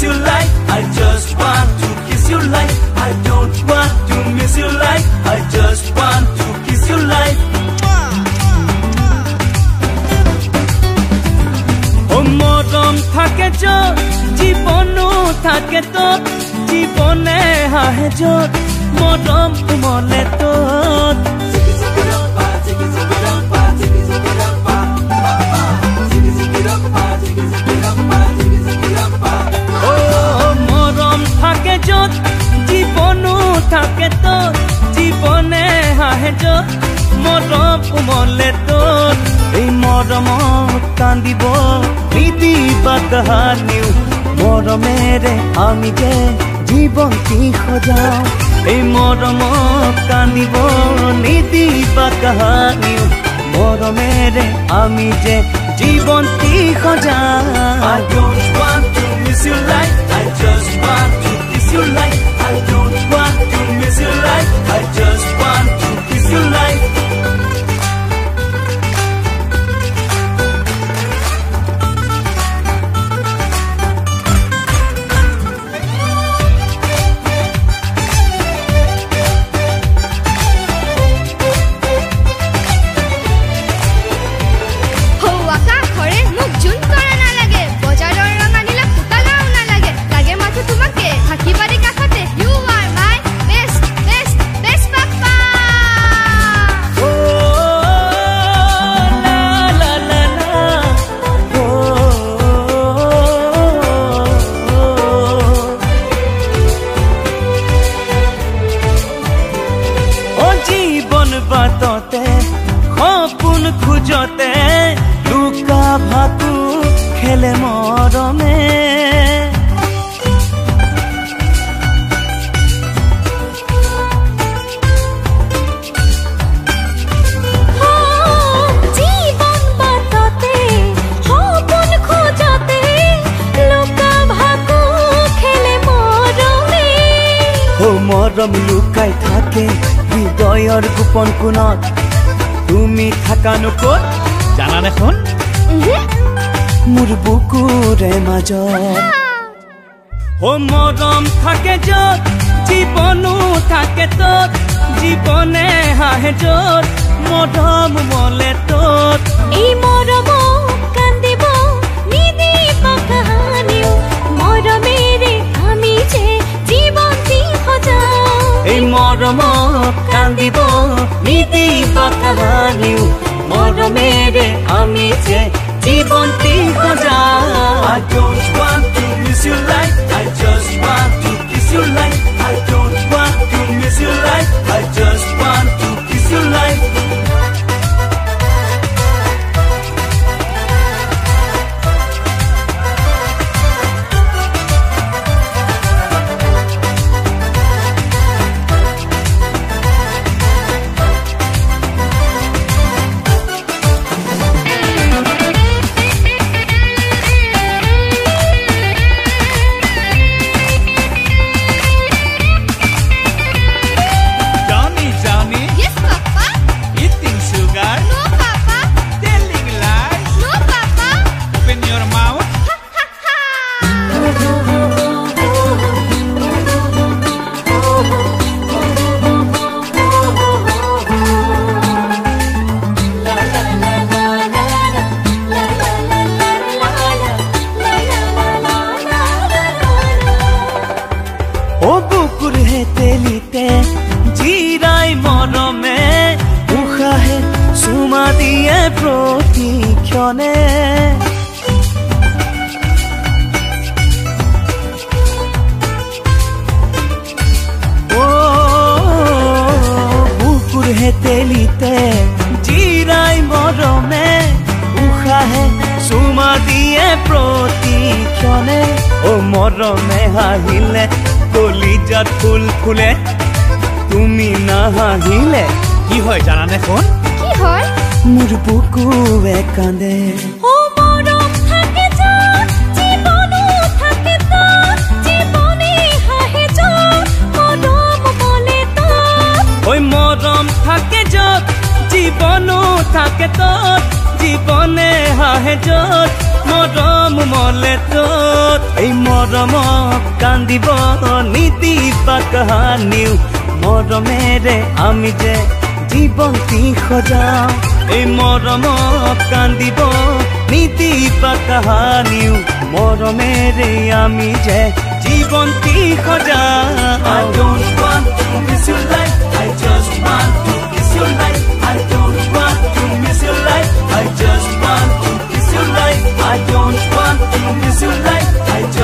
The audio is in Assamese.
you like I just want to kiss you like I don't want to miss you like I just want to kiss you like ও মরম থাকে যত জীবনো থাকে তো জীবনে হাহে যত মরম মনে তো মরম থাকে যত জীবনো থাকে তো জীবনে হাহে যত মরম মনে তো এই মরমত কান্দিব নিদিবা কাহানিও মৰমেৰে আমি যে জীবনটি সজাও এই মৰমত কান্দিব নিদিবা কাহানিও মৰমেৰে আমি যে জীবনটি সজাও I don't want to miss you like I just want to kiss you like I don't want to miss you like I just want to kiss you like বাততে সপোন খুঁজতে লুকা ভাকু খেলে মৰমে জীবন বাততে সপোন খুঁজতে লুকা ভাকু খেলে মৰমে ও মৰম লুকাই থাকে হৃদয়ৰ গোপন কোণত তুমি থাকানো ক'ত জানানে কোন মোৰ বুকুৰে মাজত ও মৰম থাকে যত জীবনো থাকে তত জীবনে হাহে যত মৰম মলে তত এই মৰম কান্দিব নিদিবা কাহানিও মৰমেৰে আমি যে জীবনটি সজাও এই মৰমত কান্দিব নিদিবা কাহানিও মৰমেৰে আমি যে জীবনটি সজাও I don't want to miss you like I just want to kiss you like I don't want to miss you like I just want to kiss you like ও বুকুর হেতেলিতে জিরাই মরমে উশাহে চুমা দিয়ে প্ৰতিক্ষণে ও বুকুৰ হেতেলিতে জিৰাই মৰমে উশাহে চুমা দিয়ে প্ৰতিক্ষণে ও মরমে হাহিলে কলিজাত ফুল ফুলে তুমি না হাহিলে কি হয় জানানে কোন কি হয় মোৰ বুকুৱে কান্দে ও মৰম থাকে যত জীবনো থাকে তত জীবনে হাহে যত মৰম মলে তত ওই মৰম থাকে যত জীবনো থাকে তত জীবনে হাহে যত মৰম মলে তত এই মৰমক কান্দিব নিদিবা কাহানিও মৰমেৰে আমি যে জীৱন্তী সজাওঁ এই মৰমক কান্দিব নিদিবা কাহানিও মৰমেৰে আমি যে জীৱন্তী সজাওঁ I don't want to miss your life I just want to kiss your life I don't want to miss your life I just want to kiss your life I don't want to miss your life I just